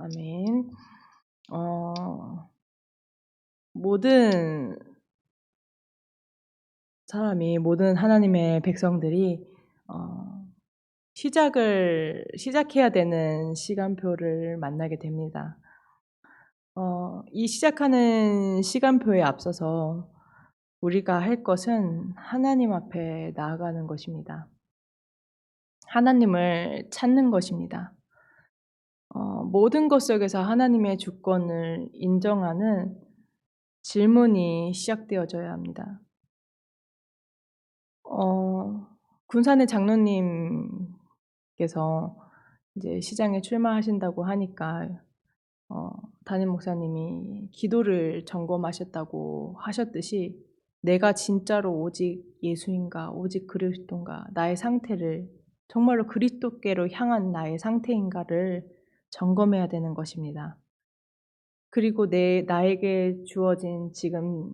아멘. 어 모든 사람이 모든 하나님의 백성들이 어 시작해야 되는 시간표를 만나게 됩니다. 이 시작하는 시간표에 앞서서 우리가 할 것은 하나님 앞에 나아가는 것입니다. 하나님을 찾는 것입니다. 모든 것 속에서 하나님의 주권을 인정하는 질문이 시작되어져야 합니다. 어 군산의 장로님께서 이제 시장에 출마하신다고 하니까 어 담임 목사님이 기도를 점검하셨다고 하셨듯이 '내가 진짜로 오직 예수인가 오직 그리스도인가 나의 상태를 정말로 그리스도께로 향한 나의 상태인가.'를 점검해야 되는 것입니다. 그리고 나에게 주어진 지금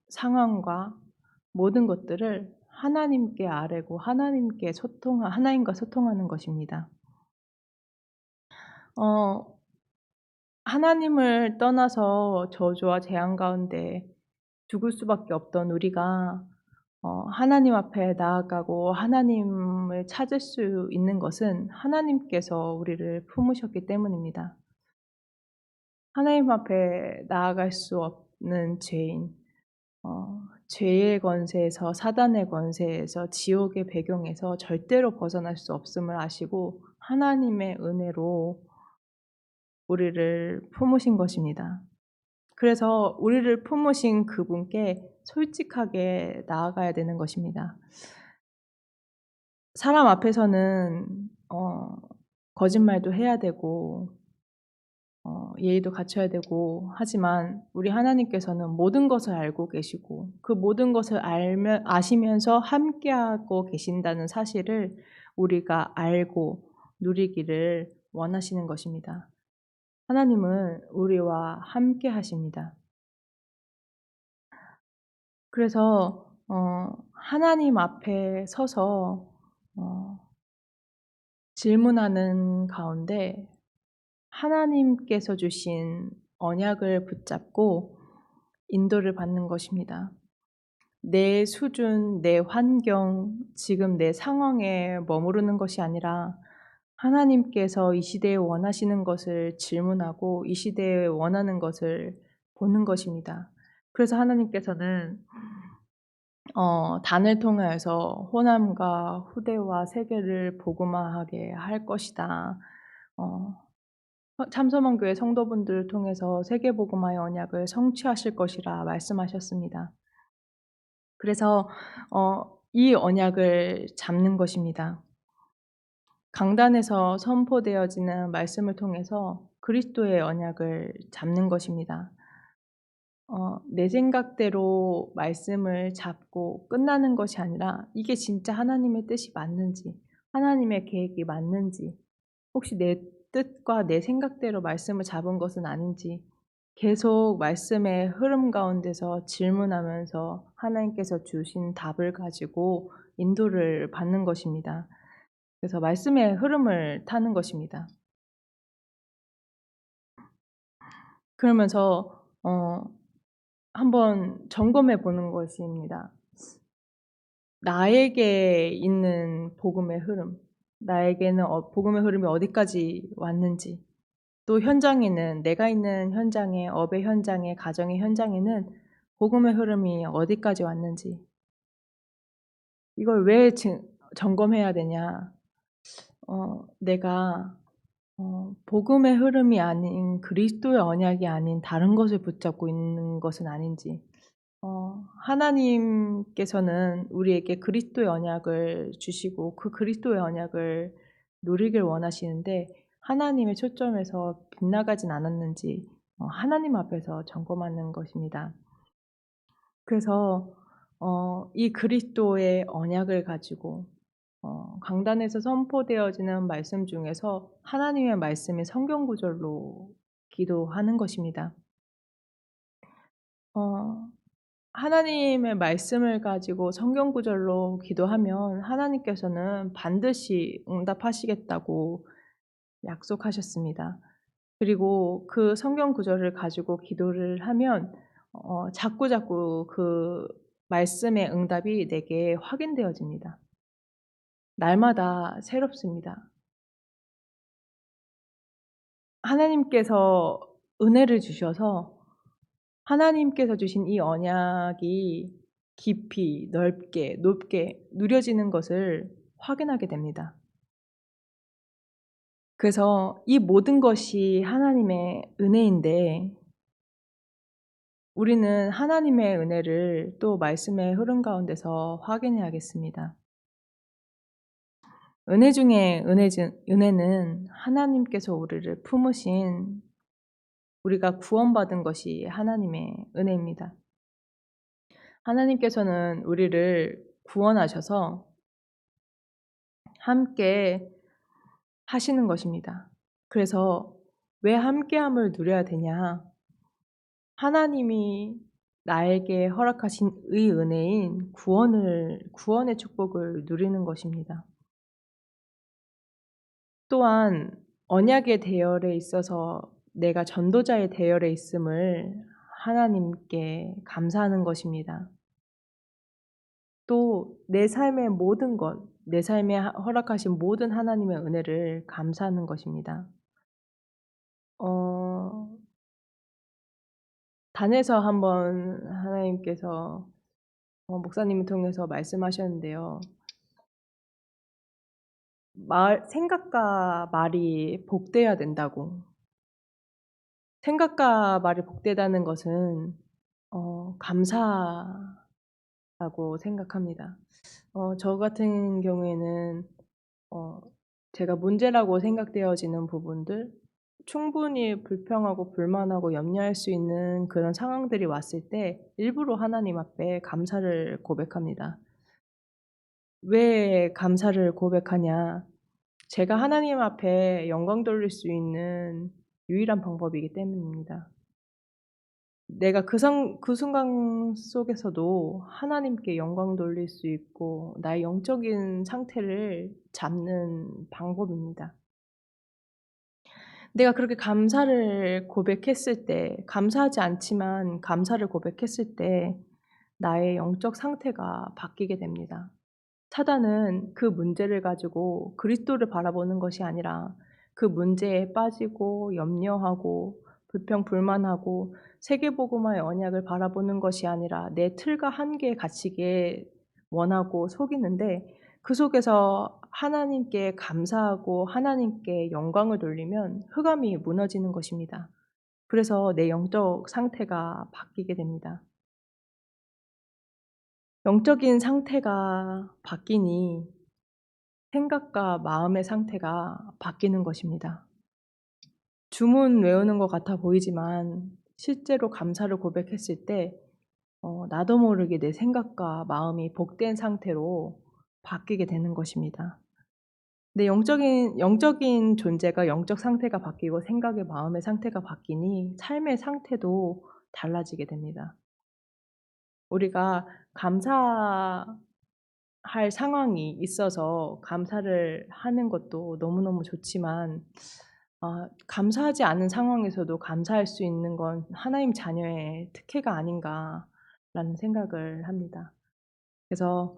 상황과 모든 것들을 하나님께 아뢰고 하나님과 소통하는 것입니다. 어 하나님을 떠나서 저주와 재앙 가운데 죽을 수밖에 없던 우리가 하나님 앞에 나아가고 하나님을 찾을 수 있는 것은 하나님께서 우리를 품으셨기 때문입니다. 하나님 앞에 나아갈 수 없는 죄인, 죄의 권세에서 사단의 권세에서 지옥의 배경에서 절대로 벗어날 수 없음을 아시고 하나님의 은혜로 우리를 품으신 것입니다. 그래서 우리를 품으신 그분께 솔직하게 나아가야 되는 것입니다. 사람 앞에서는 거짓말도 해야 되고 예의도 갖춰야 되고 하지만 우리 하나님께서는 모든 것을 알고 계시고 그 모든 것을 아시면서 함께하고 계신다는 사실을 우리가 알고 누리기를 원하시는 것입니다. 하나님은 우리와 함께 하십니다. 그래서 하나님 앞에 서서 질문하는 가운데 하나님께서 주신 언약을 붙잡고 인도를 받는 것입니다. 내 수준, 내 환경, 지금 내 상황에 머무르는 것이 아니라 하나님께서 이 시대에 원하시는 것을 질문하고 이 시대에 원하는 것을 보는 것입니다. 그래서 하나님께서는 단을 통하여서 호남과 후대와 세계를 복음화하게 할 것이다. 어 참서만교회 성도분들을 통해서 세계 복음화의 언약을 성취하실 것이라 말씀하셨습니다. 그래서 이 언약을 잡는 것입니다. 강단에서 선포되어지는 말씀을 통해서 그리스도의 언약을 잡는 것입니다. 내 생각대로 말씀을 잡고 끝나는 것이 아니라 이게 진짜 하나님의 뜻이 맞는지, 하나님의 계획이 맞는지, 혹시 내 뜻과 내 생각대로 말씀을 잡은 것은 아닌지 계속 말씀의 흐름 가운데서 질문하면서 하나님께서 주신 답을 가지고 인도를 받는 것입니다. 그래서 말씀의 흐름을 타는 것입니다. 그러면서 한번 점검해 보는 것입니다. 나에게 있는 복음의 흐름, 나에게는 복음의 흐름이 어디까지 왔는지, 또 현장에는 내가 있는 현장에, 업의 현장에, 가정의 현장에는 복음의 흐름이 어디까지 왔는지, 이걸 왜 점검해야 되냐. 내가 복음의 흐름이 아닌 그리스도의 언약이 아닌 다른 것을 붙잡고 있는 것은 아닌지, 하나님께서는 우리에게 그리스도의 언약을 주시고 그 그리스도의 언약을 누리길 원하시는데 하나님의 초점에서 빗나가진 않았는지 하나님 앞에서 점검하는 것입니다. 그래서 이 그리스도의 언약을 가지고 강단에서 선포되어지는 말씀 중에서 하나님의 말씀이 성경 구절로 기도하는 것입니다. 하나님의 말씀을 가지고 성경 구절로 기도하면 하나님께서는 반드시 응답하시겠다고 약속하셨습니다. 그리고 그 성경 구절을 가지고 기도를 하면 자꾸자꾸 그 말씀의 응답이 내게 확인되어집니다. 날마다 새롭습니다. 하나님께서 은혜를 주셔서 하나님께서 주신 이 언약이 깊이 넓게 높게 누려지는 것을 확인하게 됩니다. 그래서 이 모든 것이 하나님의 은혜인데 우리는 하나님의 은혜를 또 말씀의 흐름 가운데서 확인해야겠습니다. 은혜 중에 은혜는 하나님께서 우리를 품으신 우리가 구원받은 것이 하나님의 은혜입니다. 하나님께서는 우리를 구원하셔서 함께 하시는 것입니다. 그래서 왜 함께함을 누려야 되냐? 하나님이 나에게 허락하신 의 은혜인 구원의 축복을 누리는 것입니다. 또한 언약의 대열에 있어서 내가 전도자의 대열에 있음을 하나님께 감사하는 것입니다. 또 내 삶의 모든 것, 내 삶에 허락하신 모든 하나님의 은혜를 감사하는 것입니다. 단에서 한번 하나님께서 목사님을 통해서 말씀하셨는데요. 생각과 말이 복되어야 된다고. 생각과 말이 복되다는 것은 감사라고 생각합니다. 저 같은 경우에는 제가 문제라고 생각되어지는 부분들, 충분히 불평하고 불만하고 염려할 수 있는 그런 상황들이 왔을 때 일부러 하나님 앞에 감사를 고백합니다. 왜 감사를 고백하냐? 제가 하나님 앞에 영광 돌릴 수 있는 유일한 방법이기 때문입니다. 내가 그 순간 속에서도 하나님께 영광 돌릴 수 있고 나의 영적인 상태를 잡는 방법입니다. 내가 그렇게 감사를 고백했을 때, 감사하지 않지만 감사를 고백했을 때 나의 영적 상태가 바뀌게 됩니다. 사단은 그 문제를 가지고 그리스도를 바라보는 것이 아니라 그 문제에 빠지고 염려하고 불평 불만하고 세계복음화의 언약을 바라보는 것이 아니라 내 틀과 한계에 갇히게 원하고 속이는데 그 속에서 하나님께 감사하고 하나님께 영광을 돌리면 흑암이 무너지는 것입니다. 그래서 내 영적 상태가 바뀌게 됩니다. 영적인 상태가 바뀌니 생각과 마음의 상태가 바뀌는 것입니다. 주문 외우는 것 같아 보이지만 실제로 감사를 고백했을 때 나도 모르게 내 생각과 마음이 복된 상태로 바뀌게 되는 것입니다. 내 영적인 존재가 영적 상태가 바뀌고 생각의 마음의 상태가 바뀌니 삶의 상태도 달라지게 됩니다. 우리가 감사할 상황이 있어서 감사를 하는 것도 너무너무 좋지만 감사하지 않은 상황에서도 감사할 수 있는 건 하나님 자녀의 특혜가 아닌가라는 생각을 합니다. 그래서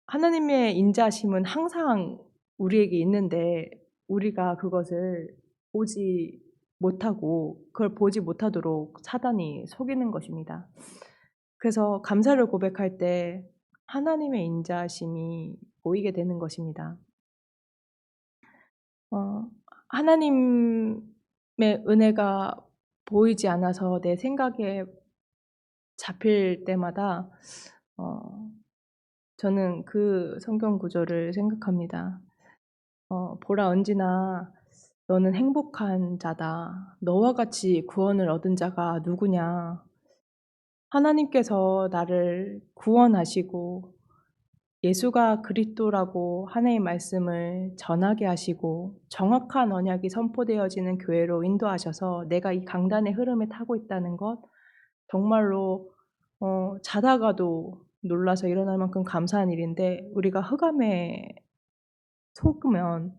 하나님의 인자하심은 항상 우리에게 있는데 우리가 그것을 보지 못하고 그걸 보지 못하도록 사단이 속이는 것입니다. 그래서 감사를 고백할 때 하나님의 인자하심이 보이게 되는 것입니다. 하나님의 은혜가 보이지 않아서 내 생각에 잡힐 때마다 저는 그 성경 구절을 생각합니다. 보라 언지나 너는 행복한 자다. 너와 같이 구원을 얻은 자가 누구냐. 하나님께서 나를 구원하시고 예수가 그리스도라고 하나님의 말씀을 전하게 하시고 정확한 언약이 선포되어지는 교회로 인도하셔서 내가 이 강단의 흐름에 타고 있다는 것 정말로 자다가도 놀라서 일어날 만큼 감사한 일인데 우리가 흑암에 속으면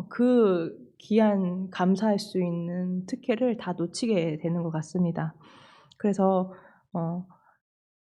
그 귀한 감사할 수 있는 특혜를 다 놓치게 되는 것 같습니다. 그래서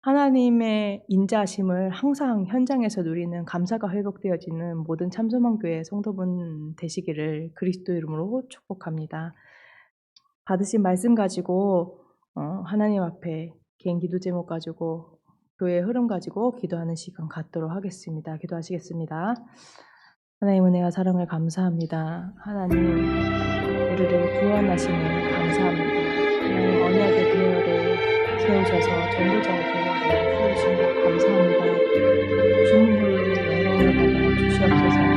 하나님의 인자하심을 항상 현장에서 누리는 감사가 회복되어지는 모든 참소망교회 성도분 되시기를 그리스도 이름으로 축복합니다. 받으신 말씀 가지고 하나님 앞에 개인 기도 제목 가지고 교회의 흐름 가지고 기도하는 시간 갖도록 하겠습니다. 기도하시겠습니다. 하나님 은혜와 사랑을 감사합니다. 하나님 우리를 구원하시니 감사합니다. 하나님 언약의 계열에 세우셔서 전도자의 계열에 세우시니 감사합니다. 주님을 영광을 받아 주시옵소서.